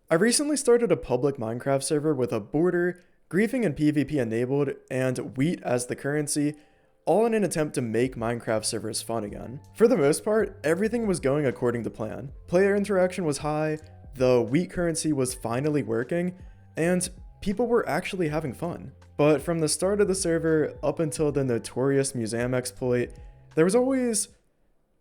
I recently started a public Minecraft server with a border, griefing and PvP enabled, and wheat as the currency, all in an attempt to make Minecraft servers fun again. For the most part, everything was going according to plan. Player interaction was high, the wheat currency was finally working, and people were actually having fun. But from the start of the server up until the notorious museum exploit, there was always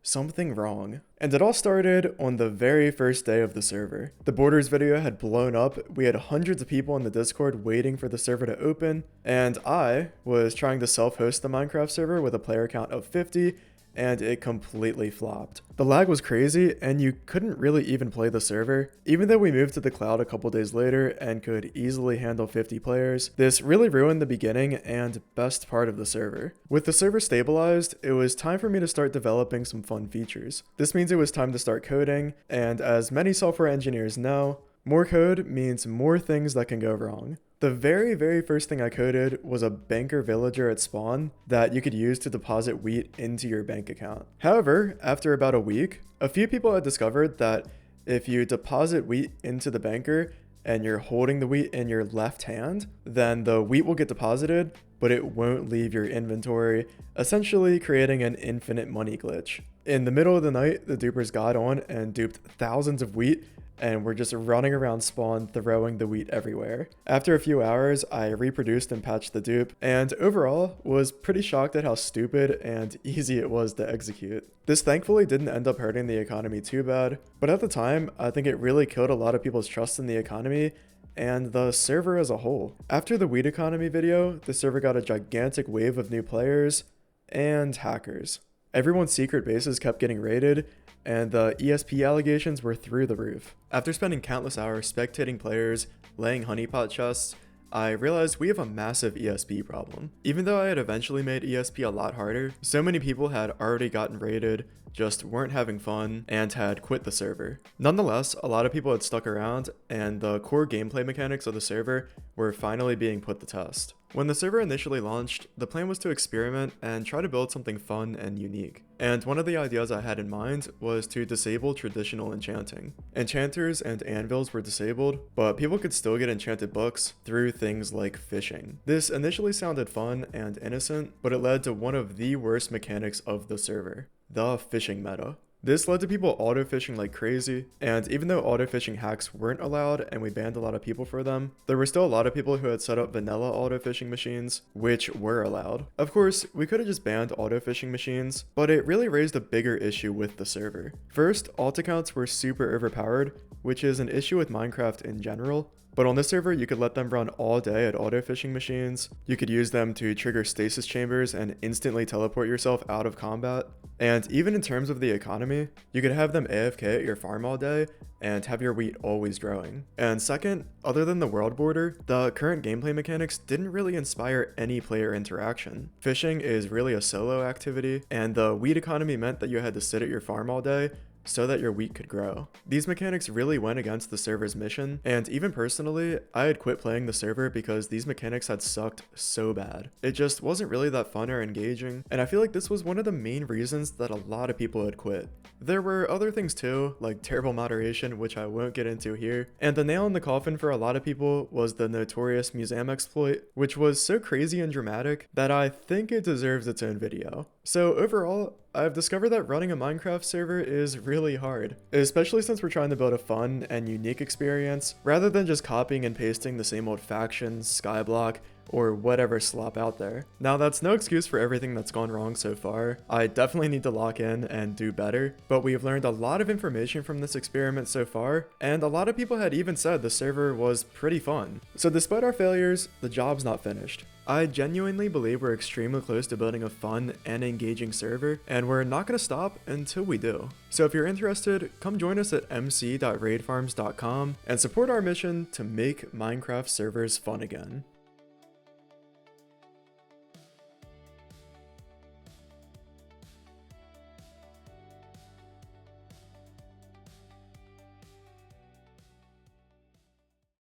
something wrong. And it all started on the very first day of the server. The Borders video had blown up, we had hundreds of people in the Discord waiting for the server to open, and I was trying to self-host the Minecraft server with a player count of 50, and it completely flopped. The lag was crazy, and you couldn't really even play the server. Even though we moved to the cloud a couple days later and could easily handle 50 players, this really ruined the beginning and best part of the server. With the server stabilized, it was time for me to start developing some fun features. This means it was time to start coding, and as many software engineers know, more code means more things that can go wrong. The very first thing I coded was a banker villager at spawn that you could use to deposit wheat into your bank account. However, after about a week, a few people had discovered that if you deposit wheat into the banker and you're holding the wheat in your left hand, then the wheat will get deposited, but it won't leave your inventory, essentially creating an infinite money glitch. In the middle of the night, the dupers got on and duped thousands of wheat, and we're just running around spawn throwing the wheat everywhere. After a few hours, I reproduced and patched the dupe, and overall was pretty shocked at how stupid and easy it was to execute. This thankfully didn't end up hurting the economy too bad, but at the time, I think it really killed a lot of people's trust in the economy and the server as a whole. After the wheat economy video, the server got a gigantic wave of new players and hackers. Everyone's secret bases kept getting raided, and the ESP allegations were through the roof. After spending countless hours spectating players, laying honeypot chests, I realized we have a massive ESP problem. Even though I had eventually made ESP a lot harder, so many people had already gotten raided, just weren't having fun, and had quit the server. Nonetheless, a lot of people had stuck around, and the core gameplay mechanics of the server were finally being put to test. When the server initially launched, the plan was to experiment and try to build something fun and unique. And one of the ideas I had in mind was to disable traditional enchanting. Enchanters and anvils were disabled, but people could still get enchanted books through things like fishing. This initially sounded fun and innocent, but it led to one of the worst mechanics of the server: the fishing meta. This led to people auto-fishing like crazy, and even though auto-fishing hacks weren't allowed and we banned a lot of people for them, there were still a lot of people who had set up vanilla auto-fishing machines, which were allowed. Of course, we could have just banned auto-fishing machines, but it really raised a bigger issue with the server. First, alt accounts were super overpowered, which is an issue with Minecraft in general. But on this server, you could let them run all day at auto-fishing machines. You could use them to trigger stasis chambers and instantly teleport yourself out of combat. And even in terms of the economy, you could have them AFK at your farm all day and have your wheat always growing. And second, other than the world border, the current gameplay mechanics didn't really inspire any player interaction. Fishing is really a solo activity, and the wheat economy meant that you had to sit at your farm all day so that your wheat could grow. These mechanics really went against the server's mission, and even personally, I had quit playing the server because these mechanics had sucked so bad. It just wasn't really that fun or engaging, and I feel like this was one of the main reasons that a lot of people had quit. There were other things too, like terrible moderation, which I won't get into here, and the nail in the coffin for a lot of people was the notorious museum exploit, which was so crazy and dramatic that I think it deserves its own video. So overall, I've discovered that running a Minecraft server is really hard, especially since we're trying to build a fun and unique experience rather than just copying and pasting the same old factions, Skyblock, or whatever slop out there. Now, that's no excuse for everything that's gone wrong so far. I definitely need to lock in and do better, but we've learned a lot of information from this experiment so far, and a lot of people had even said the server was pretty fun. So despite our failures, the job's not finished. I genuinely believe we're extremely close to building a fun and engaging server, and we're not going to stop until we do. So if you're interested, come join us at mc.raidfarms.com and support our mission to make Minecraft servers fun again.